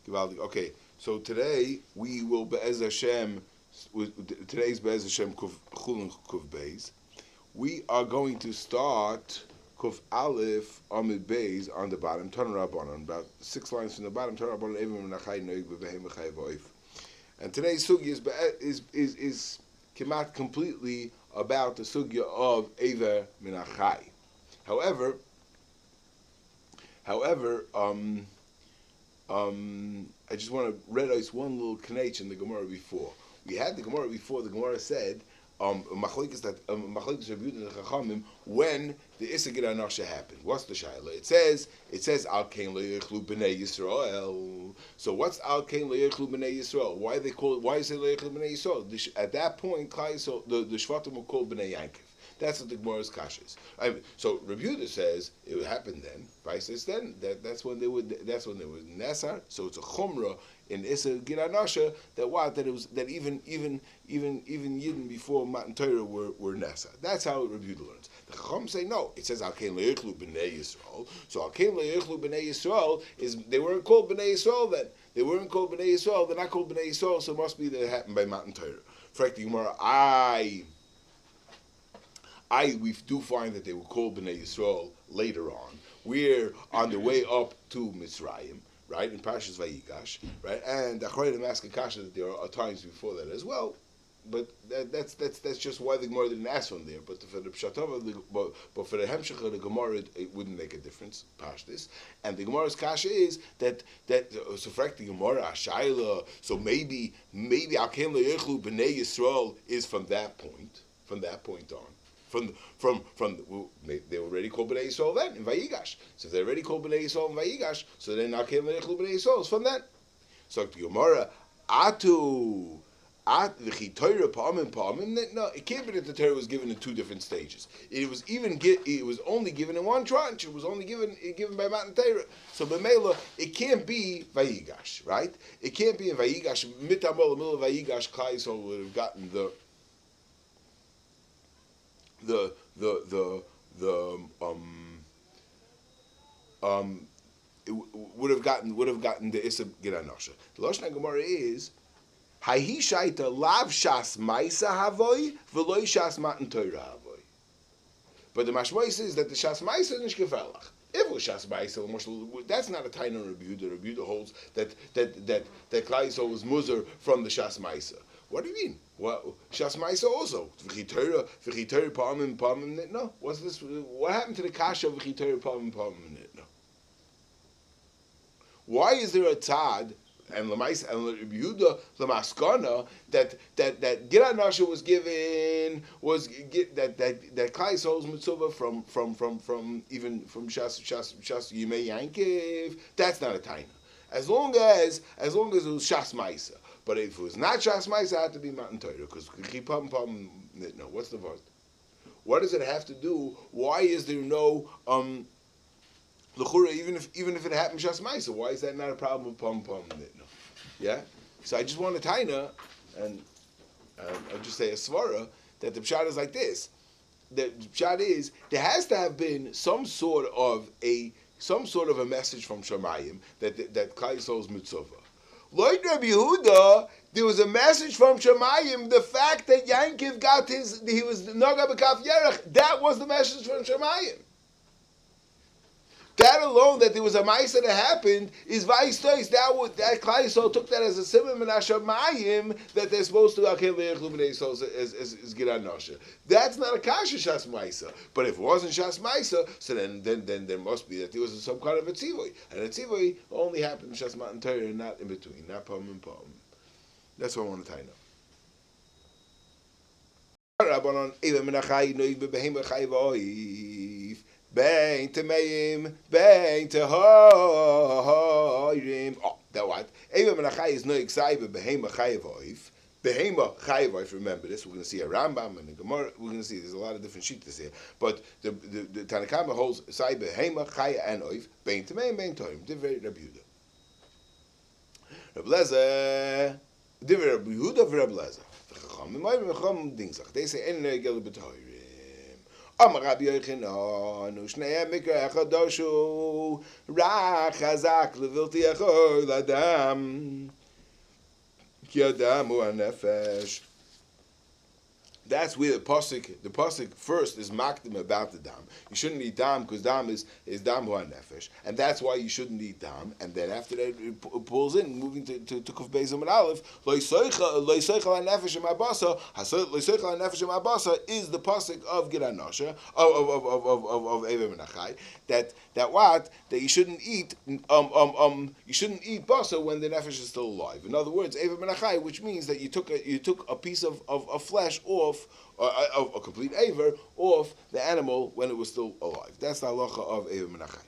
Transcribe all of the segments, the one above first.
Givaldi. Okay, so today we will Be'ez Hashem. Today's Be'ez Hashem Chulin Kuv Beis. We are going to start Kuf Aleph Amid Beis on the bottom. Turn Rabbanon, about 6 lines from the bottom. Turn Rabbanon Evim Menachai Noig Bebehem Mechai V'Oif. And today's sugya is kemat completely about the sugya of Ever Menachai. However, I just want to read out one little connection in the Gemara before. We had the Gemara before. The Gemara said machlokes Rabbi Yehuda and Chachamim when the Isagir Anasha happened. What's the shaila? It says Al Kain Lo Yechlu B'nei Yisrael. So what's Al Kain Lo Yechlu B'nei Yisrael? Why is it Lo Yechlu B'nei Yisrael? At that point, the Shvatim were called B'nei Yankiv. That's what the Gemara's kasha is. So Rabbi Yehuda says it would happen then. Right? Says then that's when they were Nesar. So it's a chumrah in Issa Giranasha that even Yidden before Matan Torah were Nesar. That's how Rabbi Yehuda learns. The Chacham say no. It says Al Kain Lo Yechlu B'nei Yisrael. So Al Kain Lo Yechlu B'nei Yisrael is they weren't called B'nei Yisrael then. They weren't called B'nei Yisrael. They're not called B'nei Yisrael. So it must be that it happened by Matan Torah. For the Gemara, we do find that they were called B'nai Yisrael later on. We're on the way up to Mitzrayim, right, in Parshas Vayigash, right, and Achronim ask a kasha that there are times before that as well, but that's just why the Gemara didn't ask from there. But for the Pshatava, but for the Hemshech of the Gemara, it wouldn't make a difference. Pashtis, and the Gemara's kasha is that so for the Gemara Ashayla, so maybe Al Kain Lo Yechlu B'nei Yisrael is from that point on. From they were already called B'nai Yisrael then in Vayigash. So if they're already called B'nai Yisrael in Vayigash, so then Al Kain Lo Yechlu B'nai Yisrael is from then. So the Gemara v'chi Torah pa'amim. No, it can't be that the Torah was given in 2 different stages. It was only given in one tranche. It was only given by Matan Torah. So b'meila it can't be Vayigash, right? It can't be in Vayigash. Mitamol the middle of Vayigash, Klai Yisrael would have gotten it would have gotten the Issa Giranasha. The Lashon Gemara is Hahi Shaita Lav Shas Maisa Havoi V'Loi Shas Matan Torah Havoi. But the Mashmois is that the Shas Maisa is Nishkefelach. If it was Shas Maisa, that's not a Taina of Rabbi Yehuda. Rabbi Yehuda holds that Klai Yisrael was Muzer from the Shas Maisa. What do you mean? Well, Shas Maisa also. V'chi Torah pa'amim nitno. What's this? What happened to the kasha of V'chi Torah pa'amim nitno? Why is there a tad and Lamaisa and Rabbi Yehuda Lamaskana that Giranasha was given that Klai Yisrael's mitzvah from even from Shas Yimei Yankiv? That's not a taina. As long as it was Shas Maisa. But if it was not Shas Maisa, it had to be Matan Torah, because no. What's the vart? What does it have to do? Why is there no l'chura? Even if it happened Shas Maisa, why is that not a problem with pam nitno? Yeah. So I just want a taina, and I'll just say a svara that the pshat is like this. The pshat is there has to have been some sort of a message from Shamayim that Klai Yisrael's mitzvah. Like Rabbi Yehuda, there was a message from Shamayim. The fact that Yankiv he was Naga B'Kaf Yerech, that was the message from Shamayim. That alone, that there was a Maisa that happened, is Vaistois. That Klai Yisrael took that as a simon min Hashamayim that they're supposed to Al Kain Lo Yechlu B'nei Yisrael as Giranasha. That's not a kasha Shas Maisa. But if it wasn't Shas Maisa, so then there must be that there was some kind of a tzivoi, and a tzivoi only happened in Shas Matan Torah, not in between, not pam and pam. That's what I want to tie now. Rabbanon Ever Menachai Noig Bebehem Mechai V'Oif. Bein Temeim, Bein Tehorim. Oh, that what? Eva Menachai is no excited, Behema Chayev Oif. Behema Chayev Oif, remember this. We're going to see a Rambam and a Gemara. We're going to see there's a lot of different shittas here. But the Tanakama holds Sai Behema Chayev and Oif. Bein Temeim, Bein Torim. Divrei Rabbi Yehuda. Rabbi Lezer. Divrei Rabbi Yehuda for Rabbi Lezer. They say, En Negel B'Torim. Amar Rabbi Yochanan, Ushnei Mikra Echadoshu, Ra Chazak Levilti Echol Adam, Ki Adam Hu HaNefesh. That's where the pasuk first is makdim about the dam. You shouldn't eat dam because dam is dam hu nefesh, and that's why you shouldn't eat dam. And then after that it pulls in, moving to Kuf Beis Amud Aleph. Lo yisaychel nefesh ma'abasa. Lo yisaychel nefesh ma'abasa is the pasuk of Giranasha of Eva Menachai. That you shouldn't eat you shouldn't eat basa when the nefesh is still alive. In other words, Eva Menachai, which means that you took a piece of flesh off, a complete aver off the animal when it was still alive. That's the halacha of Eva Menachai.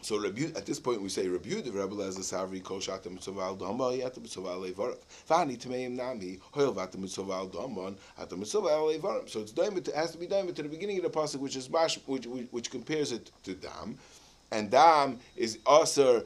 So at this point we say Rebu the Rebbe as a Savri Kol Shata Mitzvah Al Dama Yata Mitzvah Al Levarim Vani Tameim Nami Hoil Vata Mitzvah Al Daman Ata Mitzvah Al Levarim. So it has to be done to the beginning of the pasuk, which compares it to dam. And dam is also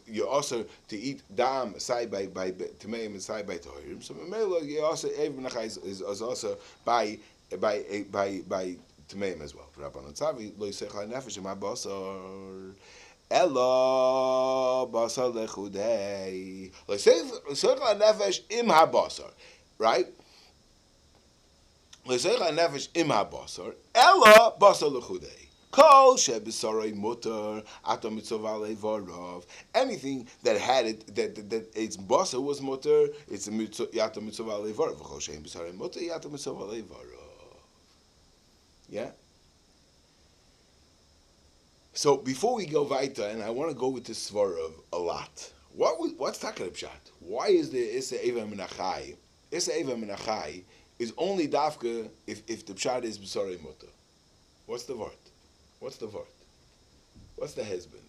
you're also to eat dam side by tameim and side by tohirim. So you also Eivim Menachai is also by tameim as well. Rabbanon Tzavi lo yisechal nefesh ima basar ela basar lechudei lo yisechal nefesh im habasar, right? Lo yisechal nefesh im habasar ela basar lechudei. Kol shebesaray mutar atam mitzvah levarov. Anything that had it that its basa was mutar, it's a yatam mitzvah levarov. Kol shebesaray mutar yatam mitzvah levarov. Yeah. So before we go weiter, and I want to go with this svarav a lot. What's Takar Pshat? Why is the Issa Eva Menachai? Issa Eva Menachai is only dafka if the Pshat is besaray mutar. What's the word? What's the vort? What's the husband?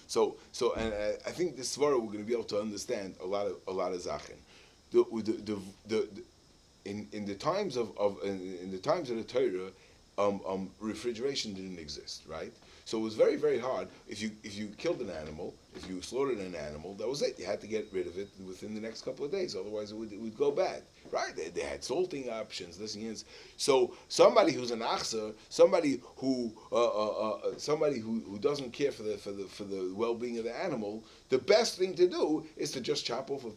So, and I think this svara we're going to be able to understand a lot of zachin. In the times of the Torah, refrigeration didn't exist, right? So it was very, very hard. If you killed an animal, if you slaughtered an animal, that was it. You had to get rid of it within the next couple of days, otherwise it would go bad, right? They had salting options. So somebody who's an achzer, somebody who doesn't care for the well-being of the animal, the best thing to do is to just chop off a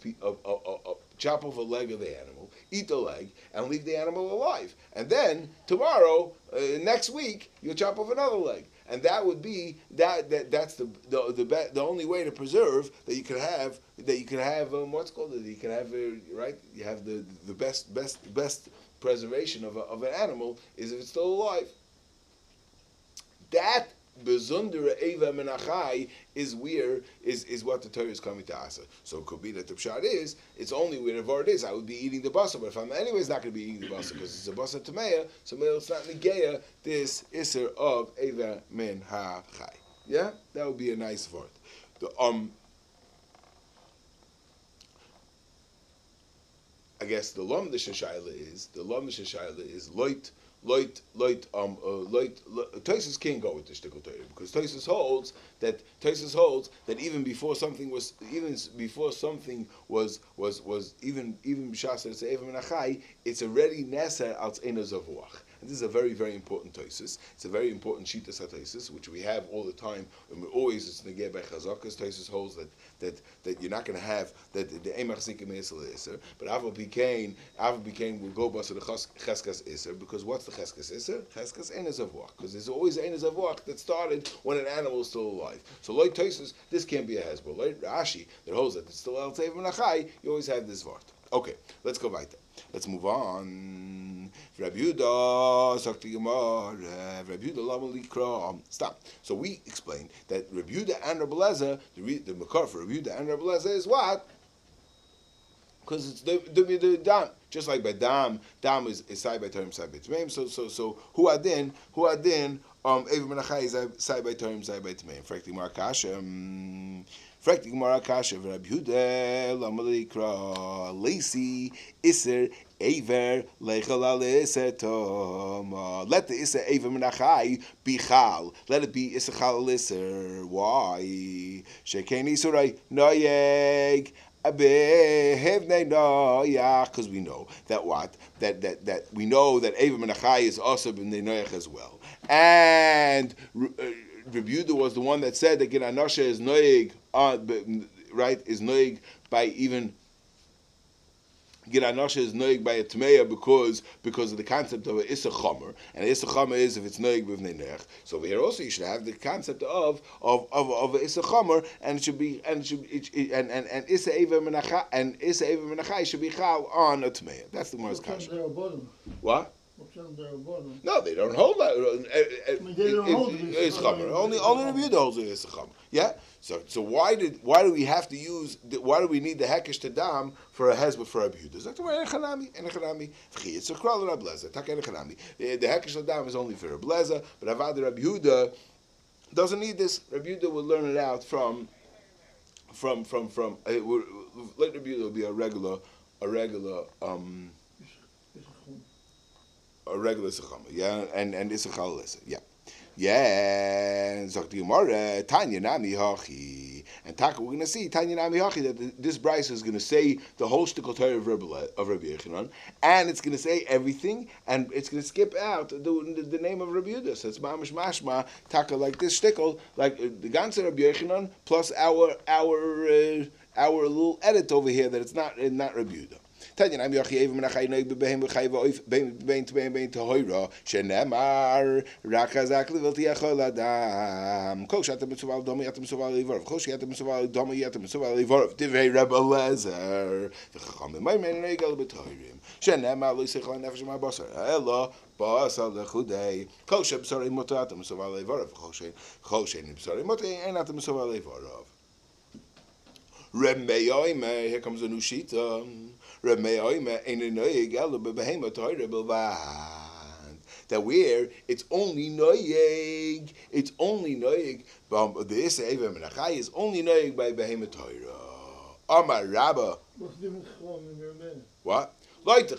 leg of the animal, eat the leg, and leave the animal alive. And then tomorrow, next week, you'll chop off another leg. And that would be that's the only way to preserve that you could have what's called it. You can have right. You have the best preservation of an animal is if it's still alive. That Bezundere Eva Menachai is what the Torah is coming to answer. So it could be that the pshat is it's only where the vart is. I would be eating the basa, but if I'm anyways not going to be eating the basa because it's a basa tameya, so it's not negeya this iser of Eva Menachai. Yeah, that would be a nice vart. I guess the lom the shashayla is loit. Tosis can't go with the shtickle Torah because Tosis holds that even before something was b'shas it's Eva Menachai, it's already neser als enos avuach. And this is a very, very important Tosis. It's a very important shita Tosis, which we have all the time, and it's negeh by chazakas. Tosis holds that you're not going to have that the emach zikim esel iser, but Aval became will go basa the cheskas iser because what's the cheskas iser? Cheskas enes avuach, because there's always enes avuach that started when an animal is still alive. So like Tosis, this can't be a hezbollah. Like Rashi that holds that it's still el teiv menachai, you always have this vart. Okay, let's go weiter. Let's move on. Rabbi Yehuda, stop. So we explained that Rabbi Yehuda and Rabbi Lezer, the makar for Rabbi Yehuda and Rabbi Lezer is what? Because it's the dam. Just like by dam is side by term, side by tmeim. So who adin, Eva Menachai is side by term, side by tmeim. Frankly, Markash. Fragt die Gemara Kasha v'Rab Yehuda l'amalikra leisi iser Aver lechal al iser toma. Let the iser aver menachai be chal. Let it be iser chal iser. Why? Sheken isurai noyeg. Because we know that what that we know that aver menachai is also b'nei noyeg as well. And Rabbi Yehuda was the one that said that Gid Anasha is noyeg, right? Is noyeg by even. Gid Anasha is noig by a tmeya because of the concept of a issa chomer, and issa chomer is if it's noig b'vnei nech. So over here also you should have the concept of a issa chomer, and it should be and issa eva menachai should be chal on a tmeya. That's the Gemara's kasha. What? No, they don't hold that. It's chomer. Only Rabbi Yehuda holds it as a chomer. Yeah. So why do we have to use? Why do we need the hekesh to dam for a hezbollah for Rabbi Yehuda? The hekesh to dam is only for a bleza, but avad Rabbi Yehuda doesn't need this. Rabbi Yehuda will learn it out from. Let Rabbi Yehuda be a regular sechama, yeah, and isachal listen, yeah. Yeah, Zok the Gemara, Tanya Nami Hachi. And Taka, we're going to see Tanya Nami Hachi that this Bryce is going to say the whole shtickle Torah of Rabbi Yechanan, and it's going to say everything, and it's going to skip out the name of Rabbi Yehuda. So it's mamish mashma Taka like this shtickle, like the ganze Rabbi Yechanan plus our little edit over here that it's not Rabbi Yehuda. Tanya Nami Hachi Eva Menachai Noig Bebehem B'Chai V'Oif Bein Tehoira Shenemar Rakazak Levilti Yachol Adam Kol Shata Mitzuval Domi Yatam Mitzuval Levorov Kol Shata Mitzuval Domi Yatam Mitzuval Levorov Divrei Rebbe Lezer V'Chachamim Maimen Negal B'Toirim Shenemar Lo Yisecha Nefesh Ma'Basar Elo Basal Lechudei Kol Sheb B'Sarei Moto Yatam Mitzuval Levorov Kol Shein B'Sarei Moto Ein Yatam Mitzuval Levorov Remeyoime, here comes a new sheet. Remeyoime, ain't a noyeg elo bebehema toira bilvad. That where it's only noyeg, the issa eva menachai is only noyeg by behema toira. Amar Rabba. What's the difference from Remeyoime? What? All the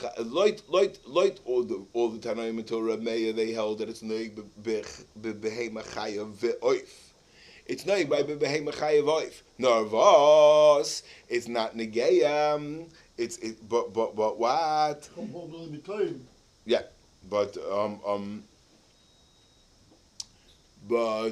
Tanaim until Remeya they held that it's noyeg bebehema chaya ve'oif. It's not by behema chayav oif. Narvos. It's not negayam. But what? Yeah, but and now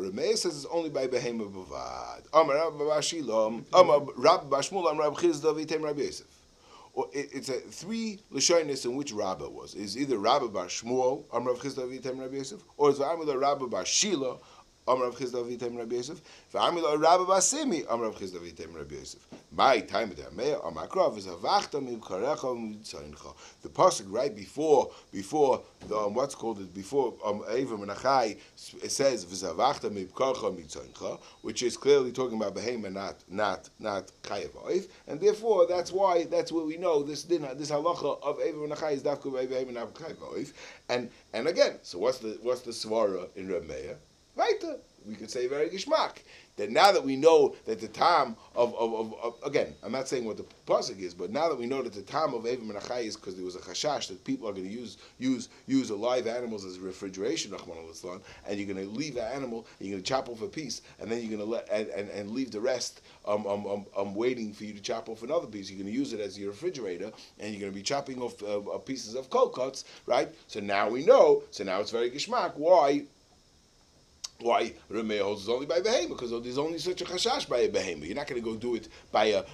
Rameh says it's only by behema bavad. Amar Rabba Bashilom. Amar Rabba Bashmul. Amar Rabba Chizda V'Tem Rabbi Yosef. It's a three lashonis in which Rabba was. Is either Rabba bar Shmuel, Amar Rav Chizda V'Tem Rabbi Yosef, or is Amila Rabba bar Shila, Amar Rav Chizda V'Tem Rabbi Yosef, Amila Rabba bar Simi, Amar Rav Chizda V'Tem Rabbi Yosef. My time at Amaya, Amar Krav is Avachta Mibkarecha Mitzayincha. The pasuk right before the what's called it before Eva Menachai it says V'Zavachta Mibkarecha Mitzayincha, which is clearly talking about Behema, not Chayav Oif, and therefore that's where we know this halacha of Eva Menachai is Dafka by Behema not Chayav Oif, and again, so what's the svara in Reb Meir? Weiter, we could say very gishmak. That now that we know that the time of again, I'm not saying what the pasuk is, but now that we know that the time of Eva Menachai is because there was a chashash that people are going to use alive animals as refrigeration, and you're going to leave an animal, and you're going to chop off a piece, and then you're going to let and leave the rest. Waiting for you to chop off another piece. You're going to use it as your refrigerator, and you're going to be chopping off pieces of cold cuts, right? So now we know. So now it's very gishmak. Why Rameh holds only by behema? Because there's only such a chashash by a behema. You're not going to go do it by a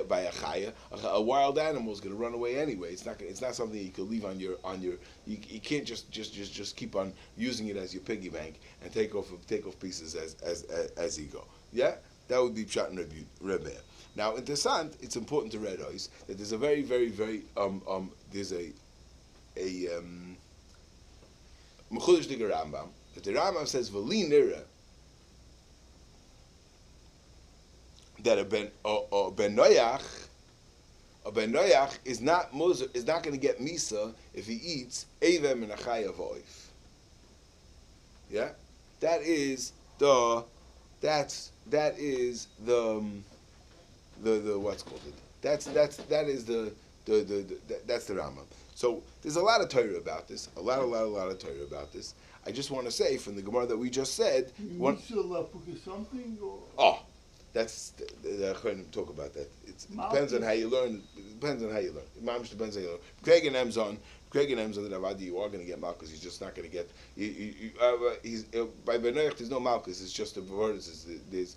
chaya. A wild animal is going to run away anyway. It's not something you can leave on your. You can't just keep on using it as your piggy bank and take off pieces as you go. Yeah, that would be pshat and Rameh. Now, interessant. It's important to read that there's a very, very, very there's a Mechulish Diga Rambam, that the Rambam says V'li Nira that a ben Noyach a ben noyach is not going to get misa if he eats evem and a chayav oif. Yeah, that is the what's called it. That's the Rambam. So there's a lot of Torah about this. A lot of Torah about this. I just want to say from the Gemara that we just said. Something or? Oh, that's the Chulin talk about that. It depends on how you learn. It depends on how you learn. Mamish depends on how you learn. Craig and Emzon the Ravadi, you are going to get Malkus. He's just not going to get. By Benoich, there's no Malkus. It's just a word. There's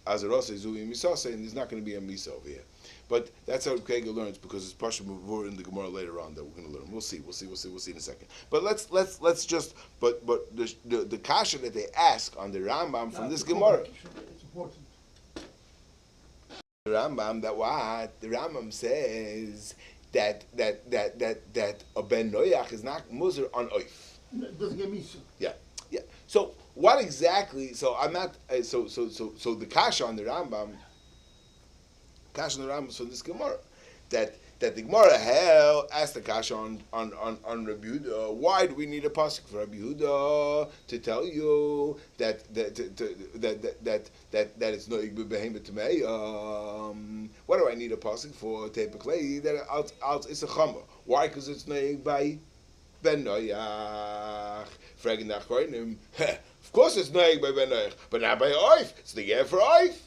Azarosa, Zui, Misasa, and there's not going to be a Misa over here. But that's how Craig learns because it's Pasha Mavur in the Gemara later on that we're going to learn. We'll see in a second. But let's just. But the kasha that they ask on the Rambam from this Gemara. It's important. The Rambam the Rambam says that a ben noyach is not muzer on oif. It doesn't get misa. Yeah. So what exactly? So I'm not. So the kasha on the Rambam. Kasha on the Rambam from this Gemara that the Gemara asked the kasha on Rabbi Yehuda. Why do we need a pasuk for Rabbi Yehuda to tell you that it's no igbe behemoth tamei? What do I need a pasuk for tepeklei? That it's a chama. Why? Because it's no by ben noyach. Fragging nach koinim. Of course it's no by ben noyach, but not by oif. It's the year for oif.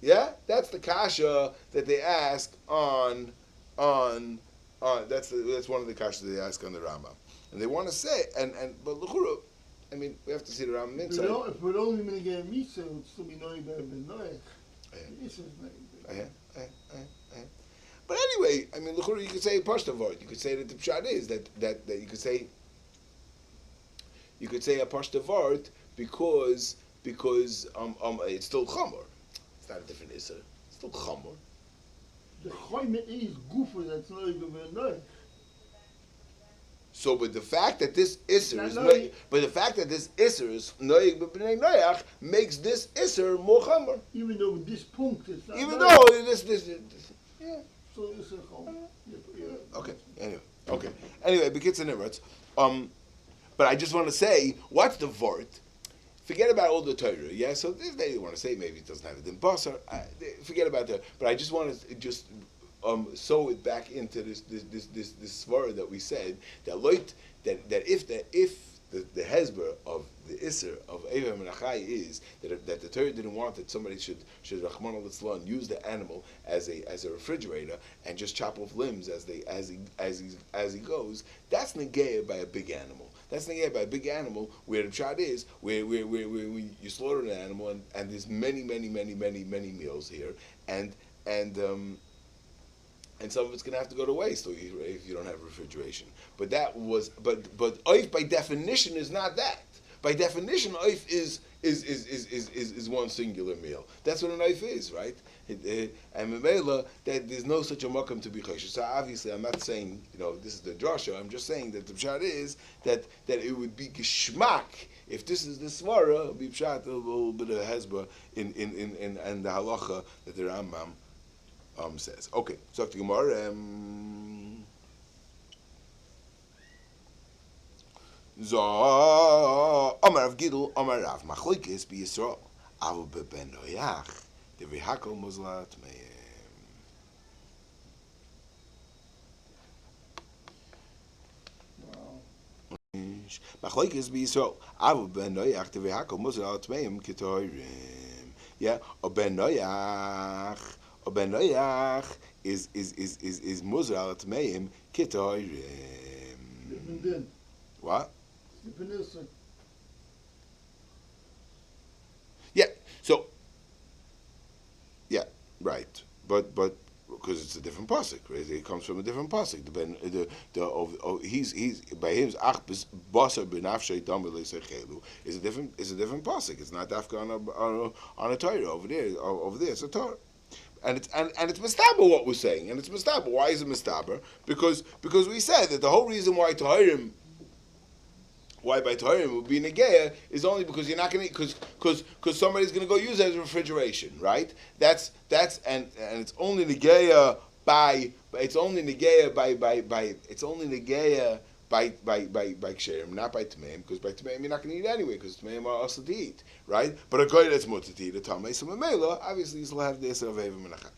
Yeah, that's the kasha that they ask on that's one of the kashas they ask on the Rambam, and they want to say but l'chura, I mean we have to see the Rambam inside. If we're only going to get misa, it would still be noy ben noy. But anyway, I mean l'chura, you could say pashta vart. You could say that the pshat is that you could say a pashta vart because it's still chamor. It's not a different isser. It's still chamor. The choyme is gufa that's not even noy. So, but the fact that this isser is noy, but the fact that this isser is noy b'nei noyach makes this isser more chamor. Even though this punct is not. Even though this yeah. So it's a chom. Okay. Anyway, begins in Emirates. But I just want to say, what's the vort? Forget about all the Torah, yeah. So this they want to say maybe it doesn't have a din basar. Forget about that. But I just want to sew it back into this svara that we said that if the hezber of the isser of Evem and Achai is that the Torah didn't want that somebody should Rahman al use the animal as a refrigerator and just chop off limbs as he goes. That's negaya by a big animal. That's negaya by a big animal where the pshat is where you slaughter an animal and there's many meals here and some of it's going to have to go to waste if you don't have refrigeration. But oif by definition is not that. By definition, oif is one singular meal. That's what an oif is, right? And memela that there's no such a makam to be choshesh. So obviously, I'm not saying this is the drasha. I'm just saying that the pshat is that it would be geshmak if this is the svara. It would be pshat a little bit of hezbollah in the halacha that the Rambam says. Okay, so to Gemara. Amar Rav Gidl, Amar Rav Machlokes be Yisrael. Avu beben noyach, the v'hakol muzlat meim. Machlokes be Yisrael. Avu beben noyach, the v'hakol muzlat meim ketoirim. Yeah, a ben noyach. A ben noyach is muzlat meim ketoirim. What? Yeah. So. Yeah. Right. But because it's a different pasuk, right? It comes from a different pasuk. He's by him ach basar benafshay dam leisechelu is a different pasuk. It's not dafka on a Torah over there. Over there, it's a Torah. And it's mistaber what we're saying, and it's mistaber. Why is it mistaber? Because we said that the whole reason why by Tahirim would be Negeya is only because you're not going to because somebody's going to go use it as refrigeration, right? That's and it's only Negeya it's only negeya it's only negeya by ksherim, not by tmeim, because by tmeim you're not going to eat anyway, because tmeim are also to eat, right? But a guy that's mutter to eat a tamei, so memela obviously you'll have this of evim menachai.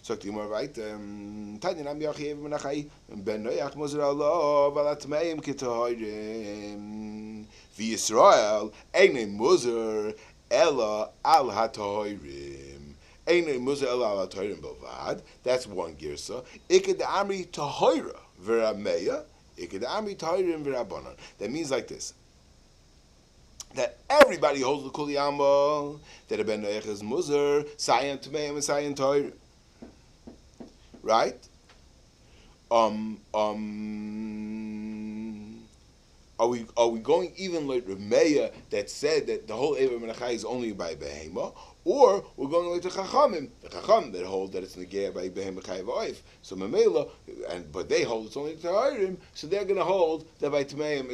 So the more right, Tanya nam yachi evim menachai ben noyach mozer Allah vala tmeim ketoirim v'Yisrael einay mozer ella al hatoirim. That's one girsa. Iked amri tahoira v'rameya. Iked amri tahoirim v'rabanan. That means like this: that everybody holds the kuliyama, that a ben noach is muzer, sayan tmeim and sayan tahoirim. Right? Are we going even like Rameya that said that the whole Eva Menachai is only by Behema, or we're going like the Chachamim, the Chacham that hold that it's Negea by Behema Chayiv Oif. So Mamela, but they hold it's only Taharim, so they're going to hold that by Tmeim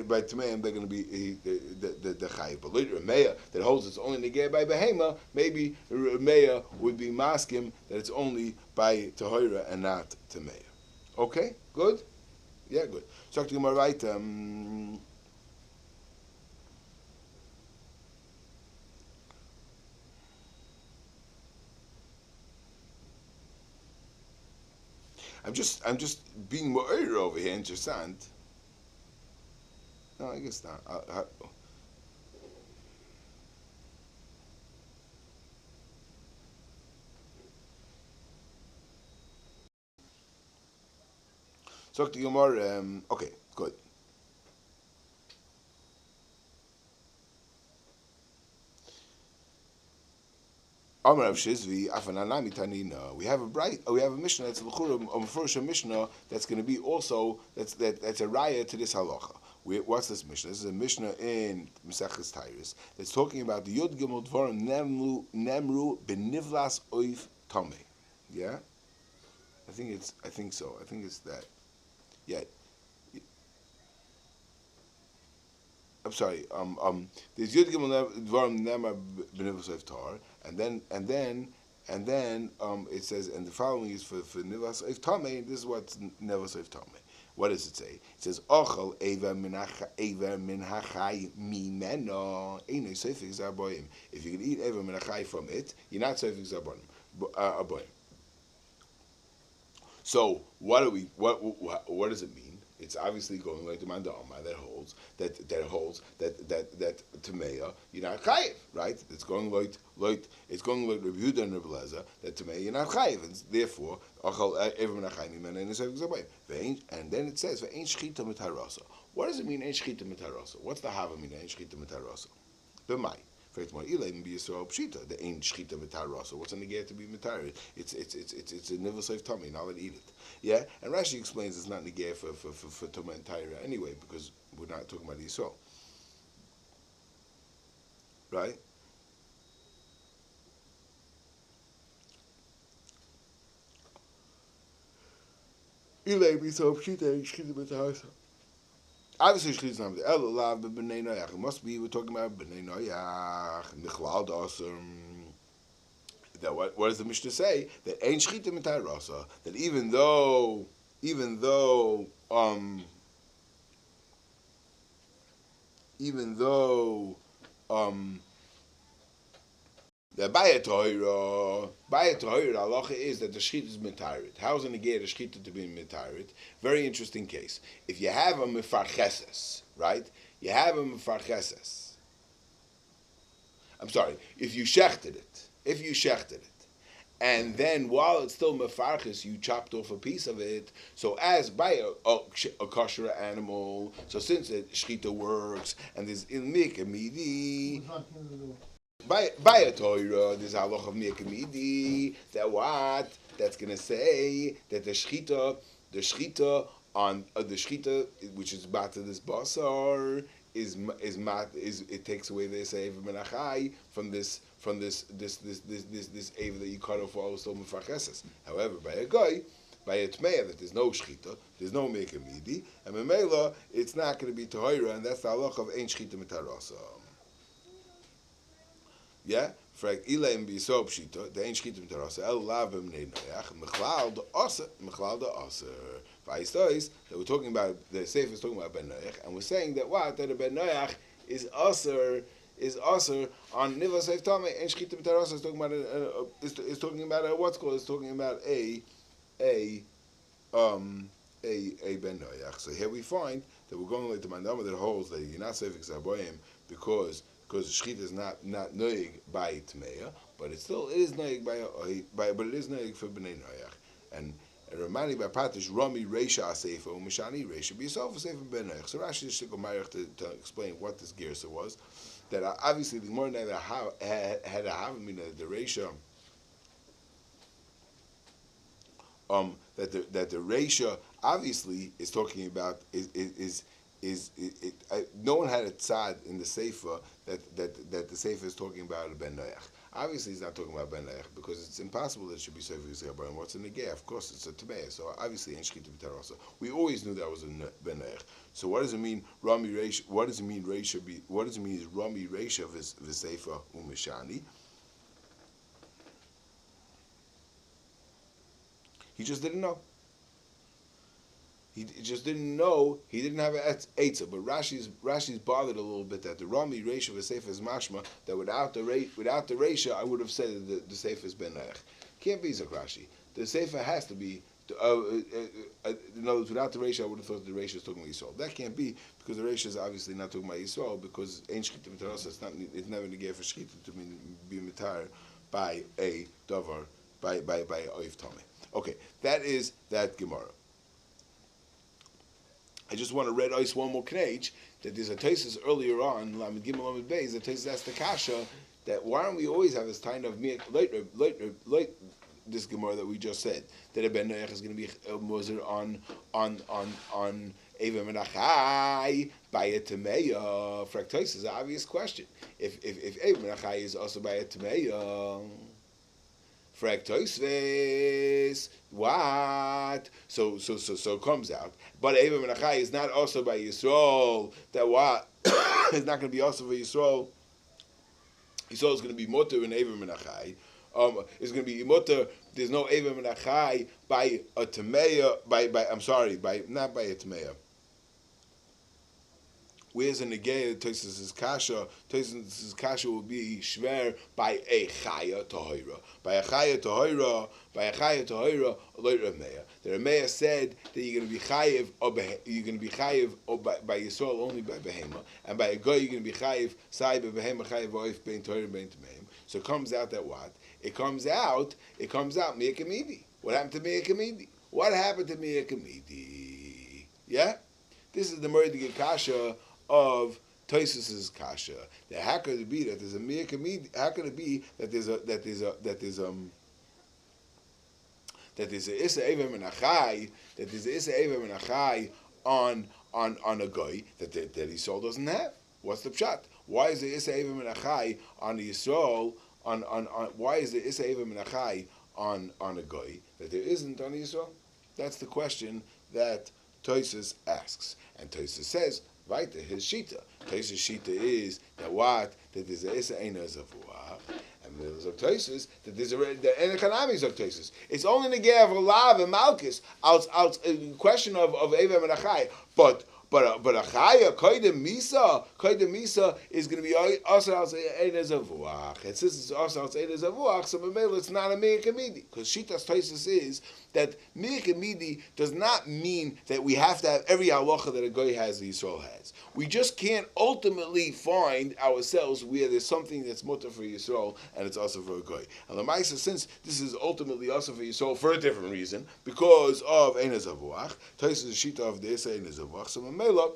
by Tmeim they're going to be the Chayiv. But later Rameya that holds it's only Negea by Behema, maybe Rameya would be maskim that it's only by Tahira and not Tmeya. Okay, good. Yeah, good. So to my right, I'm just being more over here, interessant. No, I guess not. So to more, okay, good. Amar Rav Shizvi, Afananami Tanina. We have a Mishnah that's a Mishnah that's going to be also that's a raya to this halacha. What's this Mishnah? This is a Mishnah in Maseches Tyrus that's talking about the Yud Gimel Dvarim Nemru Benivlas Oif Tame. Yeah, I think so. I think it's that. Yeah. I'm sorry. There's Yud Gimel Dvarim Nemru Benivlas Oif Tar. And then it says, and the following is for Nivas Eif Tameh. This is what's Nivas Eif Tameh. What does it say? It says, Ochel Eva min hachai mimeno Einay Seifik Zaboim. If you can eat Eva min hachai from it, you're not Seifik Zaboim. So what does it mean? It's obviously going like the Mandama that holds that Tameya you're not chayiv, right? It's going like Rabbi Yehuda and Rabbi Lezer that Tameya you're not chayiv, and therefore and then it says ve'ein shchita mitarasa. What does it mean ein shchita mitarasa? What's the hava mean ein shchita mitarasa? B'mai. The ein shchita mitarasa. What's in the gear to be mitar? It's a never safe tummy. Now let eat it. Yeah, and Rashi explains it's not negay for Tuma and Tyra anyway, because we're not talking about Yisrael. Right? Obviously, Shchit's not the Elulav, but B'nei Noyach. It must be, we're talking about B'nei Noyach, Michlal Dosam. That what does the Mishnah say? That Ein Shchita Mitai Rasa. That even though the Bayat Torah halacha is that the shchita is mitarit. How is it negate the shchita to be mitarit? Very interesting case. If you have a mefarcheses, right? You have a mefarcheses. I'm sorry. If you shechted it, and then while it's still mefarches, you chopped off a piece of it. So as by a kosher animal, so since the shchita works, and there's ilmik and midi. By a Torah, there's a halach of Miyakimidi, that's going to say that the shchita, which is bata this basar, is it takes away this Eva Menachai from this Eva that you cut off all still Mefarcheses. However, by a guy, by a Tmeya, that there's no shchita, there's no Miyakimidi, and Memela, it's not going to be Torah, and that's the halach of Ein Shchita Mitarasa. Yeah, Frag Ilaim Bisop Shita, the Ein Shchitim Terasa, El Lavim Neinoyach, Mechlal the Asa, Mechlal the Asa. Vaistois, that we're talking about, the Sefer is talking about Ben Noach, and we're saying that what? That the Ben Noach is Aser on Niva Seif Tame, Ein Shchitim Terasa is talking about what's called, it's talking about a Ben Noach. So here we find that we're going like the Mandama that holds that you're not Seif Zaboyim because Shchita is not noig by Tmeya, but it is noig but it is noig for Bnei Noach. And Ramani by Patish Rami Reisha Aseifa Umishani Reisha B'Yisov Aseifa Ben Noach. So Rashi is to explain what this gersa was. That obviously the more than had a havamina the Reisha that the Reisha obviously is talking about no one had a tzad in the Sefer that the Sefer is talking about Ben Noach. Obviously, he's not talking about Ben Noach because it's impossible that it should be Sefer Yisrael. And what's in the Negeh? Of course, it's a Tmeya. So obviously, in Shechita B'Tarasa, we always knew that was a Ben Noach. So what does it mean? Rami Reisha. What does it mean? What does it mean? Is Rami Reisha v'Sefer Umishani? He just didn't know. He just didn't know. He didn't have an eitzah. But Rashi's bothered a little bit that the Rami Reisha v'Sefer is mashma that without the Reisha I would have said that the Sefer is Ben Noach. Can't be Zak Rashi. The Sefer has to be. In other words, without the Reisha I would have thought the Reisha is talking about Yisrael. That can't be because the Reisha is obviously not talking about Yisrael because Ein Shchita B'Tarasa it's never negay for Shchita to be mitar by a davar by oif tameh. Okay, that is that Gemara. I just want to read ice one more knage that there's a tesis earlier on Lamed Gimel Lamed Beis. The tesis asked the kasha that why don't we always have this kind of late this Gemara that we just said that a Ben Noach is going to be moser on Eva Menachai by a Tameya. Fractosis is an obvious question. If Eva Menachai is also by a Tameya. Fractosis, what? So it comes out. But Eva Menachai is not also by Yisrael. That what? It's not going to be also for Yisrael. Yisrael is going to be mutter in Eva Menachai. It's going to be mutter. There's no Eva Menachai by a Tameya. Not by a Tameya. Where's in the Negei Tosis' kasha? Tosis' kasha will be shver by a chaya tohira. By a chaya tohira, loy Rameya. The Rameya said that you're going to be chayiv, or by Yisrael only by behema, and by a goy you're going to be chayiv sai by behema chayiv oif bein tohira bein tameim. So it comes out that what? It comes out Mia Kamidi. What happened to Mia Kamidi? Yeah, this is the Murdiga kasha of Tosis' kasha. That how could it be that there's a Mia Kamidi? How could it be that there's a Issa Eva Menachai, on a guy that Yisrael doesn't have? What's the pshat? Why is the Issa Eva Menachai on the Yisrael why is the Issa Eva Menachai on a guy that there isn't on Yisrael? That's the question that Tosis asks, and Tosis says right his shita. Tosis shita is that what? That there's a Issa Eina Zavua. And there's a Tosis that there's and the Kanami's of Tosis. It's only the Gay of Lav and Malchus out question of Eva Menachai. But a Chaya Koydem Misa is going to be also out Eina Zavuach. And since it's also out Eina Zavuach, so maybe it's not a Meir Kamidi. Because Shitas Tosis is that Meir Kamidi does not mean that we have to have every halacha that a goy has that Yisrael has. We just can't ultimately find ourselves where there's something that's mutter for Yisrael and it's also for a goy. And the Maisa, since this is ultimately also for Yisrael for a different reason, because of Eina Zavuach, Tosis is Shita of the Esa Eina Zavuach, so Mamela,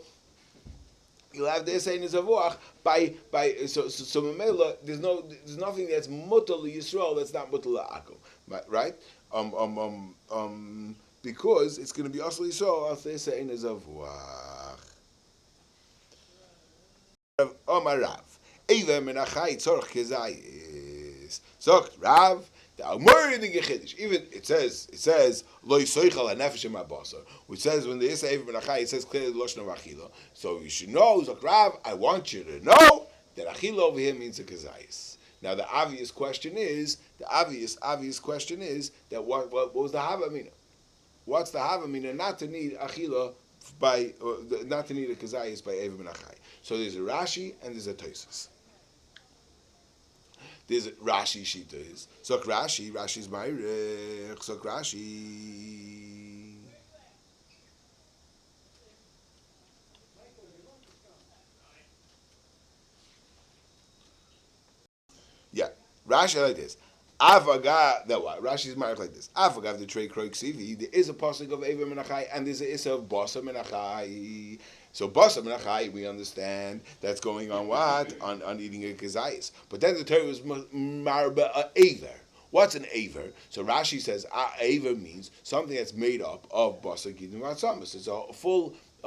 you'll have the Esa Eina Zavuach by so Mamela, there's nothing that's mutter Yisrael that's not mutter Akum, right? Because it's going to be also Yisrael al Esa Eina Zavuach. Omar Rav, Eva Menachai Tzorch Kezayis. Zogt Rav, the Amor the Gechidish. Even it says Lo Yisoichal HaNefesh HaBasar, which says when the Esa Eva Menachai it says clearly Lashon of Achila. So you should know, Zogt Rav, I want you to know that Achila over here means a Kezayis. Now the obvious question is that what was the havamina? What's the havamina not to need achila not to need a kazayis by Eva Menachai? So there's a Rashi and there's a Tosfos. There's Rashi Shita is Sok Rashi's Ma'irech, Sok Rashi. Yeah, Rashi like this. Avaga, that what? Rashi's Ma'irech like this. Avaga the Trey Kroik Sivi. There is a pasuk of Eva Menachai and there's a issa of Basa Menachai. So Basa Menachai, we understand that's going on what? On eating a kazayis. But then the Torah was marba a aver. What's an aver? So Rashi says aver means something that's made up of Basa Gidim Vatzamas. It's a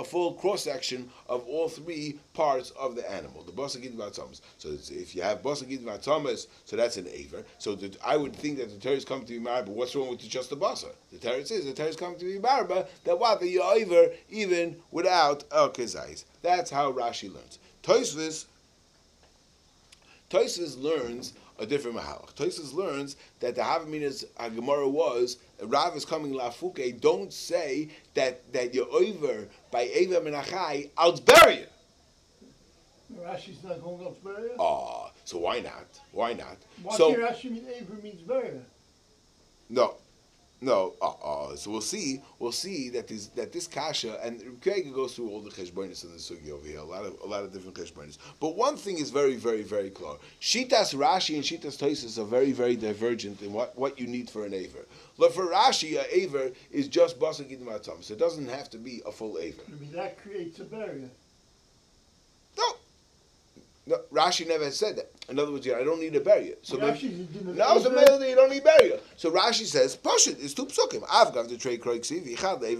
full cross section of all three parts of the animal. The Basa Gidim Vatzamas. So if you have Basa Gidim Vatzamas, so that's an aver. So I would think that the Torah is coming to be marba. What's wrong with just the Basa? The Torah says the Torah is coming to be marba that what the aver even without a kazayis. That's how Rashi learns. Tosfos learns a different mahalach. Tosfos learns that the Havaminas Gemara was Rav is coming lafuke. Don't say that you're over by Eva Menachai Altsberia. Rashi's not going to Altsberia? So why not? Why not? Why can't Rashi mean Eva means beria? No. So we'll see that this kasha, and Craig goes through all the cheshbonis in the sugi over here, a lot of different cheshbonis. But one thing is very, very, very clear: Shitas Rashi and Shitas Tosfos are very, very divergent in what you need for an aver. Look, for Rashi, an aver is just basa gidim atam, so it doesn't have to be a full aver. I mean, that creates a beria. No, Rashi never said that. In other words, I don't need a barrier. So you don't need barrier. So Rashi says, Pashit is two psukim. I've got the trade kroik sivi. Chad lev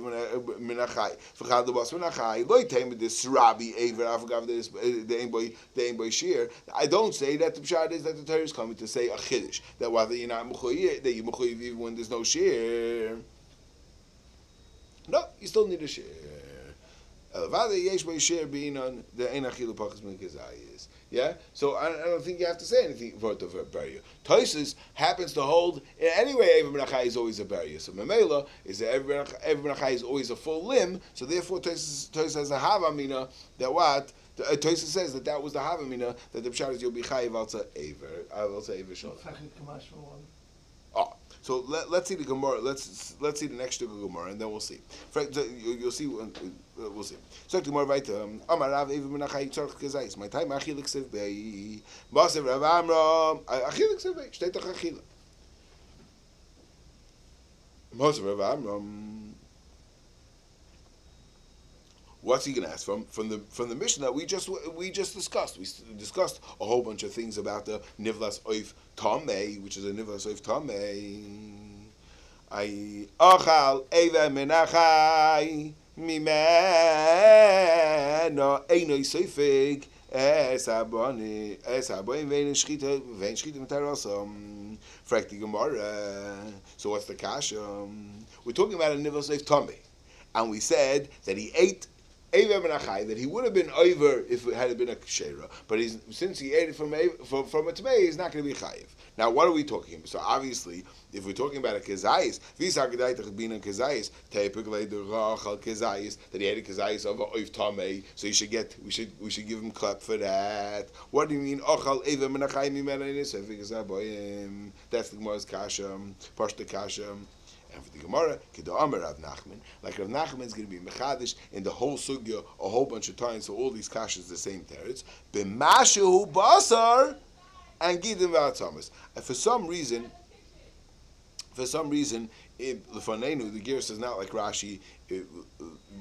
menachai. V'chad lebas menachai. Lo yitem this rabbi aver. I've got this the ein boy shear. I don't say that the pshat is that the Torah is coming to say a chiddush that whether you're not mechuyev, that you mechuyev even when there's no shear. No, you still need a shear. Elevade yesh boy shear being on the ein achilu pachas min kezayis. Yeah, so I don't think you have to say anything for it to barrier. Tosfos happens to hold anyway. Every menachai is always a barrier. So memela is that every menachai is always a full limb. So therefore, Tosfos has a havamina that what Tosfos says that was the havamina that the pshat is you'll be chayiv alza aver. Alza aver shon. So let's see the Gemara. Let's see the next stück of Gemara, and then we'll see. You'll see. We'll see. So the Gemara weiter. Amar Rav Eva Menachai Tzorch Gezayis. My time Achilik Sev Bei. Basev Rav Amram Achilik Sev Bei. Steht doch Achila. Basev Rav Amram. What's he going to ask from the mission that we just discussed? We discussed a whole bunch of things about the nivlas oif tamei, which is a nivlas oif tamei. I achal eva menachai mimeno eino seifig es aboni vein shchita metarosam. Frakti Gemara. So what's the kasha? We're talking about a nivlas oif tamei, and we said that he ate Eva Menachai, that he would have been over if it had been a kshera, but since he ate it from a tmei, he's not going to be chayiv. Now, what are we talking about? So obviously, if we're talking about a kezayis, that he had a kezayis of a oif tamei, so we should give him clap for that. What do you mean? Eva Menachai that's the Gemara's kasha, pashta kasha. And for the Gemara, Rav Nachman, like Rav Nachman is going to be mechadish in the whole sugya a whole bunch of times, so all these kashas the same teretz. B'mashu basar and gidim v'atzamas. And for some reason, Lefanenu, the Gears is not like Rashi.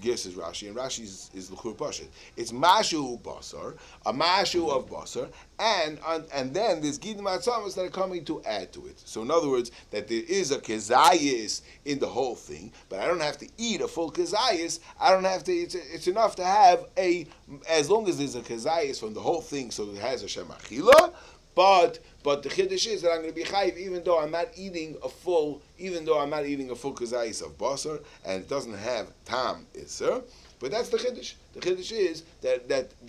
Gears is Rashi, and Rashi is l'chur pashit. It's mashu basar, a mashu of basar, and then there's gidim atzamas that are coming to add to it. So in other words, that there is a kezayis in the whole thing, but I don't have to eat a full kezayis. I don't have to. It's enough to have as long as there's a kezayis from the whole thing, so it has a shem achila. But the chiddush is that I'm going to be chayiv even though I'm not eating a full kazayis of basar and it doesn't have tam iser. But that's the chiddush. The chiddush is that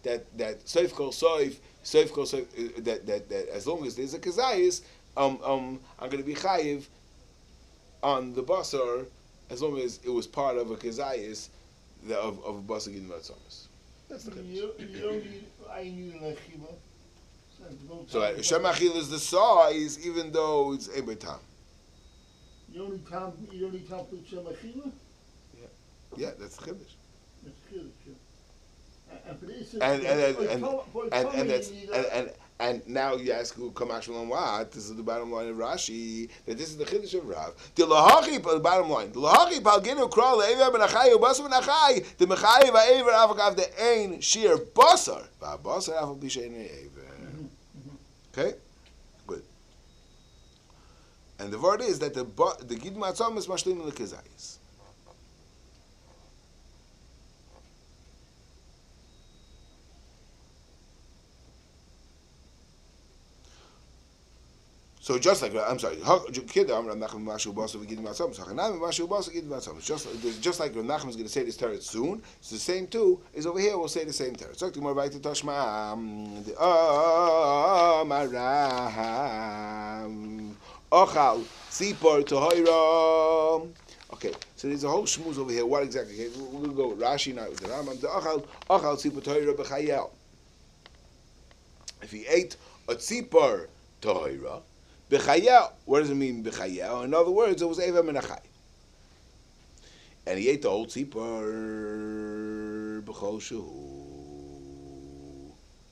soif kol soif that as long as there's a kazayis, I'm going to be chayiv on the basar as long as it was part of a kazayis of a basar gidin vatzamis. That's the You don't need, I need an achiva. So Shem Achil is the size, even though it's Ebetam. You don't need time for Shem achiva? Yeah, that's the Chiddush. That's Chiddush, yeah. And for this, and now you ask who come actually on what? This is the bottom line of Rashi, that this is the Chiddush of Rav. The bottom line. The Lahachi Palginu Kral Eiver Ben Achai Basar Ben Achai the Mechai Eiver Avagav the Ein Shir Basar Basar Avagav Bishayin Eiver. Okay, good. And the word is that the Gidin Matzam is Mashlim Lekazayis. So just like I'm sorry, just like Rav Nachman is going to say this teretz soon. It's the same too. Is over here. We'll say the same teretz. Talk to more about the Tashma. Ochal Sipor Tohira. Okay, so there's a whole shmooze over here. What exactly? Okay, we're going to go with Rashi now with the Rambam. The Ochal Sipor Tohira b'chayel. If he ate a tzipor tohira. B'chayel, what does it mean b'chayel? In other words, it was Eva Menachai. And he ate the whole tzipor b'choshu.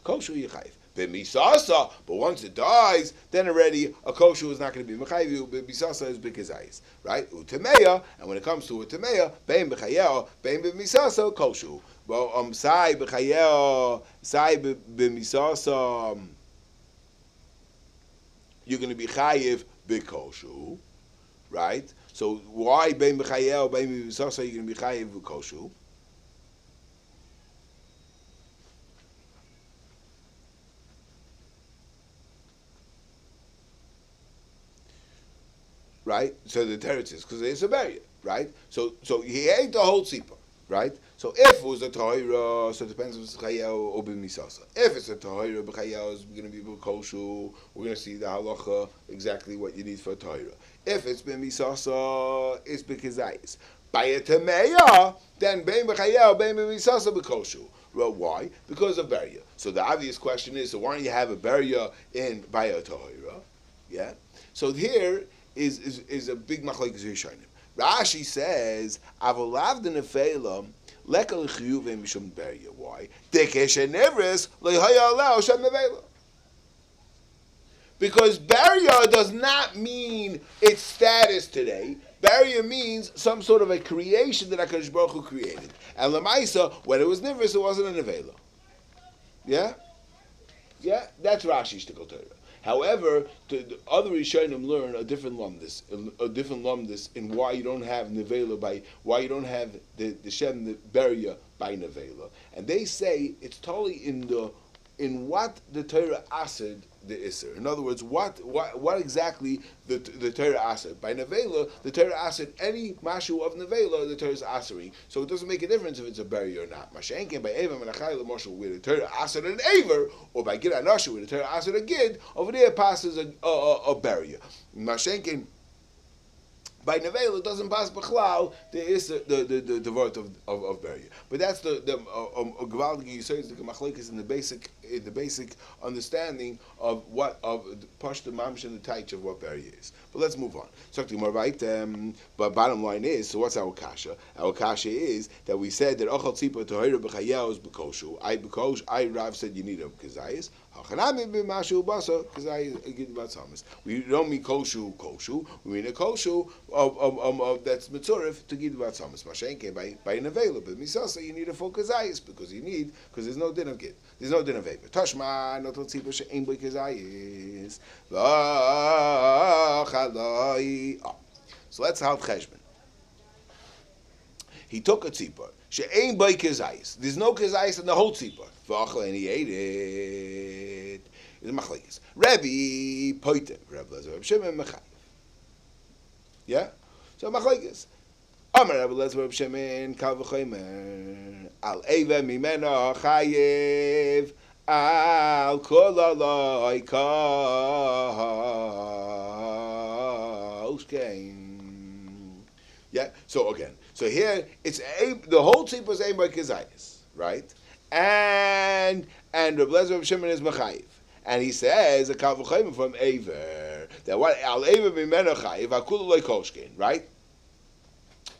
Koshu yichayv. B'misasa, but once it dies, then already a koshu is not going to be mechayv. B'misasa is b'kezayis, right? Utemeya, and when it comes to utemeya, bein b'chayel, bein b'misasa, koshu. Well, sai b'chayel, sai b'misasa. You're going to be chayiv b'koshu, right? So why bein b'chayel, bein b'misasa, you're going to be chayiv b'koshu? Right? So the teretz is because it's a barrier, right? So he ate the whole tzipah, right? So if it was a tahira, so it depends if it's chayel or b'misasa. If it's a tahira, b'chayel is going to be b'koshu. We're going to see the halacha exactly what you need for a tahira. If it's b'misasa, it's b'kezayis. By a tameya, then bein b'chayel, bein b'misasa b'koshu. Well, why? Because of barrier. So the obvious question is, so why don't you have a barrier in by a tahira? Yeah. So here is a big machlokes rishonim. Rashi says, "Avolav de nefela lekal chiyuve mishum beria." Why? Dekeshenevres lehaya alao shem nevela. Because beria does not mean its status today. Beria means some sort of a creation that HaKadosh Baruch Hu created. And lemaisa, when it was nivris, it wasn't a nevela. Yeah, that's Rashi's shtickle Torah. However, the other Rishonim learn a different lumdis in why you don't have nevela why you don't have the shem the beria by nevela, and they say it's totally in what the Torah asid the iser. In other words, what exactly the Torah asid by nevela? The Torah asid any mashu of nevela the Torah is asering, so it doesn't make a difference if it's a beria or not. Mashenken by Eva Menachai Lamashal where the Torah asid an aver, or by Gid Anashu where the Torah asid a gid, over there passes a beria. Mashenken by nevela it doesn't pass b'chlal the word of beria. But that's the Gavaldig Yisrael the machlokes in the basic understanding of what of Pashta Mamish and the Taich of what beria is. But let's move on. So more right. But bottom line is, so what's our kasha? Our kasha is that we said that ochal tzipah tohira b'chayel is b'koshu. I Rav said you need a kazayis. Hachanami b'mashu basa kazayis gid batzamis. We don't mean koshu. We mean a koshu of that's mitzurif to gid batzamis. Mashenke by nevela, but misasa you need a full kazayis because there's no din of gid. There's no din of vapor. Tashma not tzipah she'ein by kazayis. So let's have cheshbon. He took a tzipor. She'ein by kezayis. There's no kezayis in the whole tzipor. V'achal and he ate it. It's a machlekes. Rebbe poite. Rebbe Lezer. Rebbe Shimon mechayev. Yeah. So machlekes. Amar Rebbe Lezer. Rebbe Shimon kal v'chomer al eva mimena chayev Al kol Yeah. So again, so here it's the whole tzipah is aimed by kezayis, right? And Reb Lezer of Shimon is mechayiv, and he says a kal v'chayim from Aver that what al Aver mimena chayiv akulu loy kolshkein, right?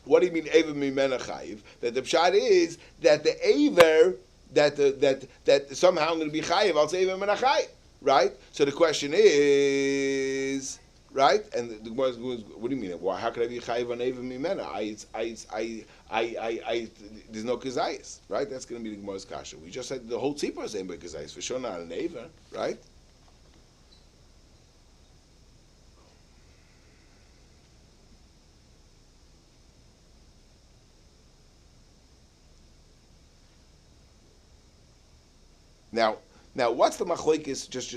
What do you mean Aver mimena chayiv? That the pshat is that the Aver that somehow I'm going to be chayiv. I'll say Aver mimena chayiv, right? So the question is. Right, and the Gemara is, what do you mean? Why? How could I be chayiv on Eva Mimena? There's no kezayis, right? That's going to be the Gemara's kasha. We just said the whole tzipah is aimed by kezayis, for sure not an Eva, right? Now, what's the machlekes? Just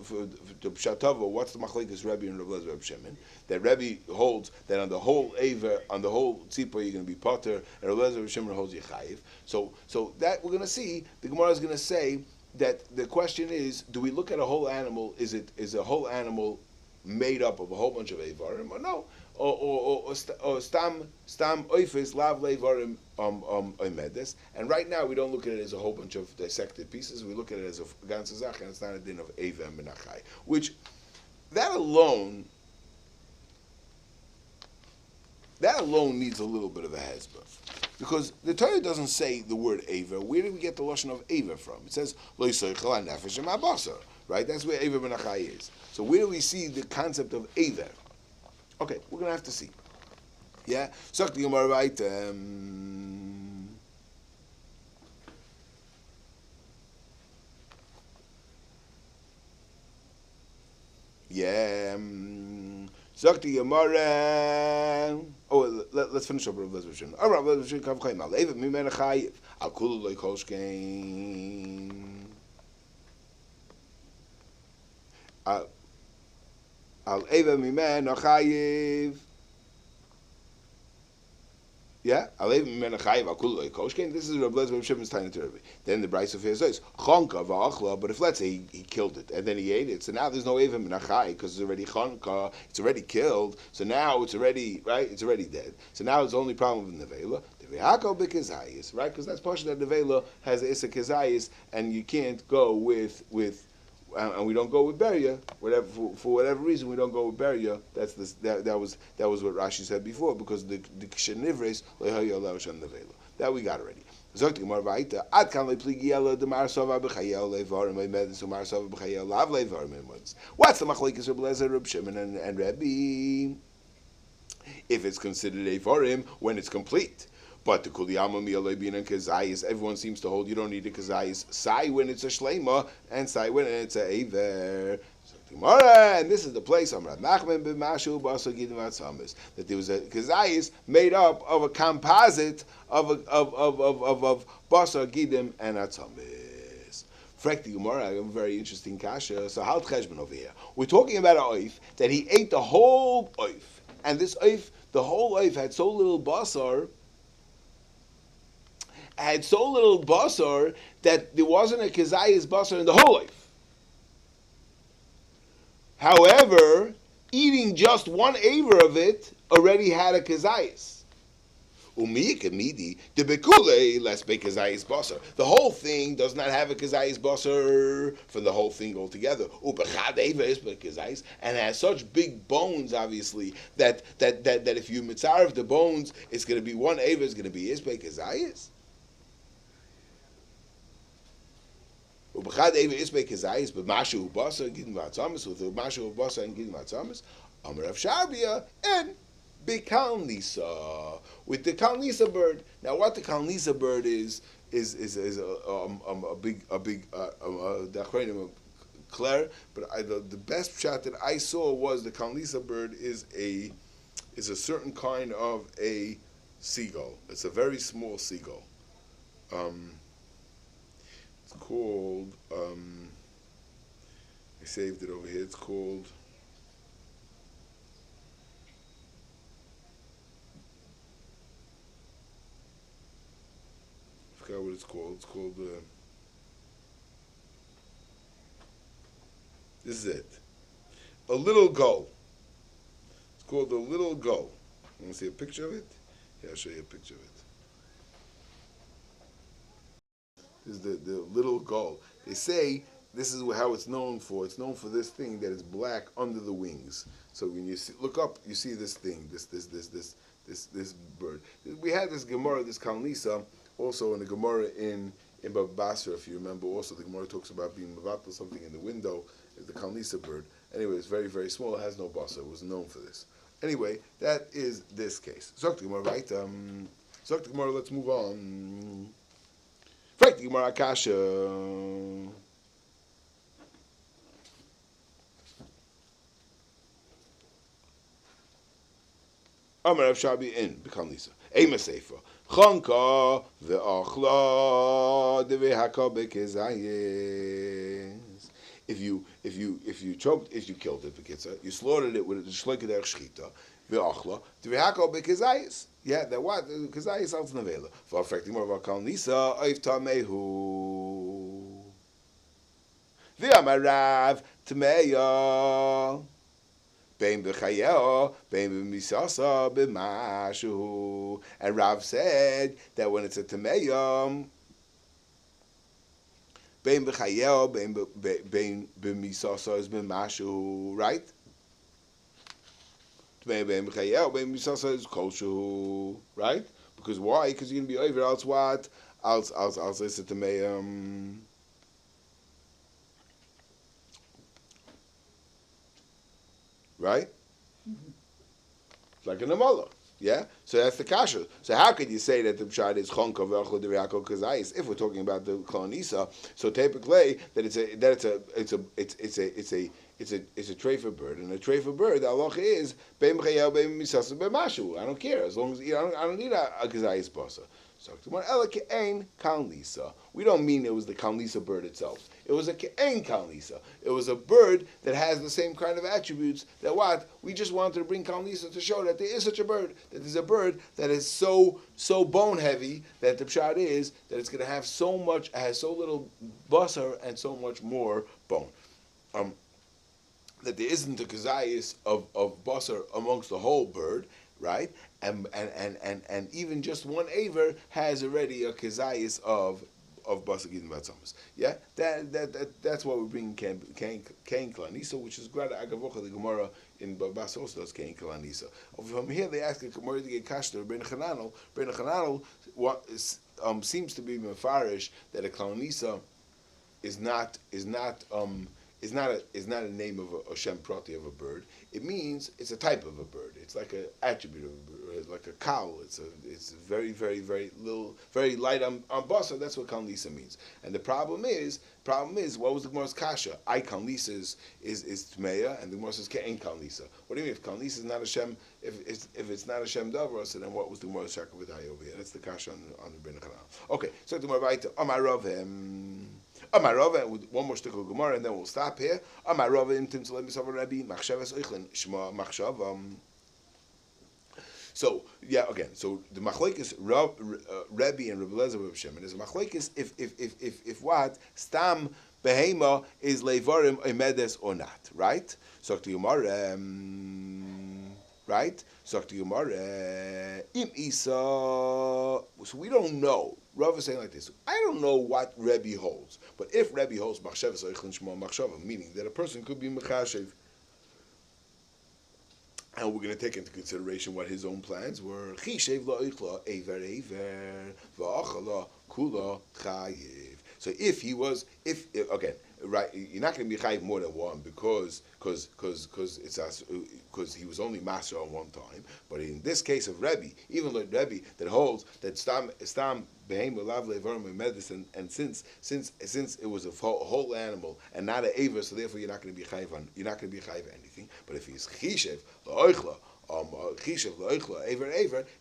for the pshatava, what's the machlekes Rebbe and Reb Lezer Shimon? That Rebbe holds that on the whole aver, on the whole tzipah, you're going to be potter, and Reb Lezer Shimon holds you chayiv. So that we're going to see. The Gemara is going to say that the question is: do we look at a whole animal? Is a whole animal made up of a whole bunch of avarim, or no? Or stam oifis lav leivarim oimedes. And right now we don't look at it as a whole bunch of dissected pieces. We look at it as a ganzazach, and it's not a din of eva and menachai. Which that alone needs a little bit of a hezbollah. Because the Torah doesn't say the word eva. Where did we get the lashon of eva from? It says lo yisaychel nefesh ma'basar. Right? That's where eva menachai is. So where do we see the concept of eva? Okay, we're going to have to see. Yeah? So, the Gemara right. Zok the Gemara. Oh, let's finish up with Reb Lezer Shimon. All right, Reb Lezer Shimon kav chayim. Al Eivet mimena chayiv. Al kulu loy kolshkein. Al Eivet mimena chayiv. Yeah, Alev Mimena Chayiv Akulu Koshkin. This is Reb Lezer Shimon's tiny to Rebbe. Then the Brisa of his says Chonka v'Achla. But if let's say he killed it and then he ate it, so now there's no Eva Menachai because it's already Chonka. It's already killed. So now it's already right. It's already dead. So now it's the only problem with Nevela. The V'Hakol b'Kezayis, right? Because that's partially that Nevela has Issa Kezayis, and you can't go with. And we don't go with Beria, whatever for whatever reason we don't go with Beria. That was what Rashi said before, because the Shenivres leHayalav Nevela. That we got already. Zok Gemara Vayita Ad Kan LePligiela the Marsava B'Chayel Levarim Medin so Marsava B'Chayel Lav Levarim. What's the machlekes Reb Lezer, Reb Shimon, and Rebbe? If it's considered Evarim when it's complete. But the kuliyama mi'alebin and kezayis, everyone seems to hold you don't need a kezayis. Sai when it's a shleima, and sai when it's a aver. And this is the place that there was a kezayis made up of a composite of basar gidim and atzamis. Frekti Gemara, a very interesting kasha. So how cheshbon over here? We're talking about an oif that he ate the whole oif, and this oif, the whole oif had so little basar. Had so little basar that there wasn't a kezayis basar in the whole life. However, eating just one aver of it already had a kezayis. The whole thing does not have a kezayis basar for the whole thing altogether. And has such big bones, obviously, that if you mitzaref the bones, it's going to be one aver, it's going to be isbe kezayis. Ubachad Eva Isbe Kezayis, but Mashu Ubasa, Gidin Vatzamis, with Mashu Ubasa and Gidin Vatzamis, Amar of Shabia, and Big Kalnisa, with the Kalnisa bird. Now, what the Kalnisa bird is a big Dachreinim Claire, but the best shot that I saw was the Kalnisa bird is a certain kind of a seagull. It's a very small seagull. It's called, I saved it over here, it's called, I forgot what it's called, This is it. A little gull. It's called a little gull. You want to see a picture of it? Yeah, I'll show you a picture of it. This is the little gull. They say this is how it's known for. It's known for this thing that is black under the wings. So when you look up, you see this thing, this bird. We had this Gemara, this Kalnisa, also in the Gemara in Baba Basra, if you remember. Also, the Gemara talks about being mavatal something in the window. The Kalnisa bird. Anyway, it's very, very small. It has no basa. It was known for this. Anyway, that is this case. Zok the Gemara, right? Zok the Gemara, let's move on. Frank the Gemara Akasha. Amar Rav Shabi in Kalnisa. Ema Sefer. Chanka ve'achla devehaka bekezayis. If you choked, if you killed it, you slaughtered it with a shloika derech shchita, ve'achla, devehaka bekezayis. Yeah, that what? Kezayis sounds nevela. For affecting more of our kalnisa, oif tamehu. Ve'amarav tameya. Bein b'chayel, bein b'misasa, b'mashu. And Rav said that when it's a tameyam, bein b'chayel, bein b'misasa is b'mashu, right? Bein b'chayel, bein b'misasa is koshu, right? Because why? Because you're going to be over, else what? Else it's a tameyam. Right? It's like an amala. Yeah? So that's the kasha. So how could you say that the pshad is chonka ve'achol deviako kazayis if we're talking about the klonisa? So typically that it's a treifa bird, and a treifa bird the halacha is beim chayel beim misasa b'mashu. I don't care as long as I don't need a kazayis basa. So we don't mean it was the kalnisa bird itself. It was a ke'en kalnisa. It was a bird that has the same kind of attributes that what? We just wanted to bring kalnisa to show that there is such a bird. That there's a bird that is so bone heavy that the pshat is that it's going to have has so little basar and so much more bone. That there isn't a kazayis of basar amongst the whole bird, right? And even just one aver has already a kazayis of basar gidin batzamas. Yeah, that's why we're bringing kain kalanisa, which is grada agavocha the Gemara in Babas also does kain kalanisa. From here they ask the Gemara to get kashter ben Chananel. Ben Chananel seems to be mefarish that a kalanisa is not a name of a shem prati of a bird. It means it's a type of a bird. It's like an attribute of a bird, like a cow. It's very, very, very little, very light on basar. That's what kalnisa means. And the problem is, what was the Gemara's kasha? I kalnisa is tmeya, and the Gemara says ke'en kalnisa. What do you mean if kalnisa is not a shem? If it's not a shem davar, so then what was the Gemara's shakavidai over here? That's the kasha on the ben Chananel. Okay, so the Gemara writes, Amar Rav Amarova, one more stickle Gemara, and then we'll stop here. Amarova imtim tzalem misav Rabbi machshavas oichlin shma machshavam. So yeah, again, so the machlekes Rabbi and Rabbi Lezer Rabbi Shimon is a machlekes if what stam behema is leivarim oimedes or not, right? So to Gemara, right? So to Gemara, im isa. So we don't know. Rav is saying like this. I don't know what Rebbe holds, but if Rebbe holds machshavas oichlin shma machshava, meaning that a person could be mechashev, and we're going to take into consideration what his own plans were. Chishev la'oichla ever va'achala kula chayiv. So if again, right, you're not going to be chayiv more than one because he was only master on one time. But in this case of Rebbe, even though Rebbe that holds that stam behem ulav levarim medicine, and since it was a whole animal and not an aver, so therefore you're not going to be chayiv anything. But if he's chishev la'oichla,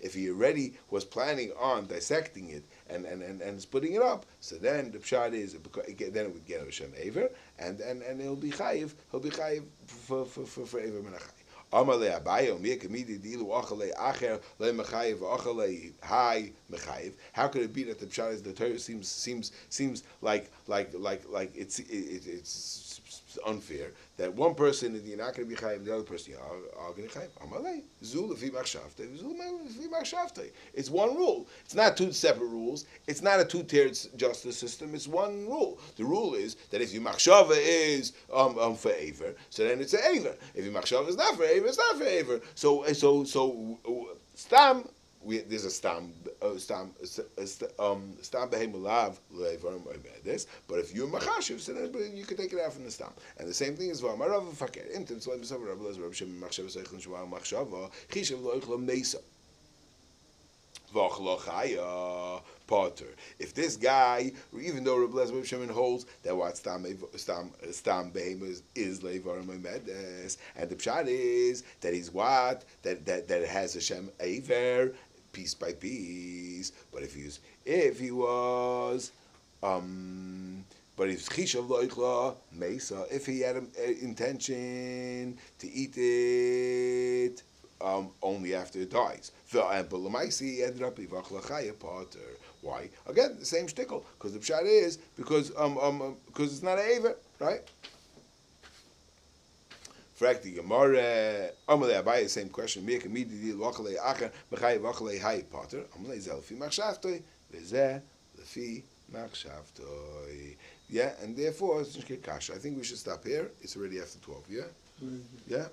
if he already was planning on dissecting it and splitting it up, so then the pshat is then it would get a shem aver, and he'll be chayiv for aver menachai. Amale Abaye Mir Kamidi Dilu Achale Acher Le Mechayev Achale Hai Mechayev. How could it be that the pshat is the Torah seems like it's unfair that one person you're not going to be chayim, the other person you are going to chayim. Amalei zul lefi machshavtei, zul lefi machshavtei. It's one rule. It's not two separate rules. It's not a two-tiered justice system. It's one rule. The rule is that if your machshava is for aver, so then it's an aver. If your machshava is not for aver, it's not for aver. So stam. There's a stam behemulav levarim this, but if you're machashiv, so then you can take it out from the stam. And the same thing is v'amarav faker. Intim tzloim b'savar Rabbi Lezer Rabbi Shimon machshav seichel shema machshava chishav lo ichlam mesa v'achlo chaya potter. If this guy, even though Rabbi Lezer Rabbi Shimon holds that what stam behemoth is levarim omedes, and the pshat is that he's what that it has Hashem aver. Piece by piece, but if he was chishav loichla mesa, if he had an intention to eat it only after it dies, but lemaisi ended up ivachla chaya potter. Why? Again, the same shtickle, because the pshat is because it's not an aver, right? Frak the Gemara, Amalei Abaye, same question. Make immediately Wachalei Acher, Mechay Wachalei Hay Potter. Amalei Zelfi Machshavtoi, Veze Lefi Machshavtoi. Yeah, and therefore it's not kasha. I think we should stop here. It's already after 12. Yeah, yeah.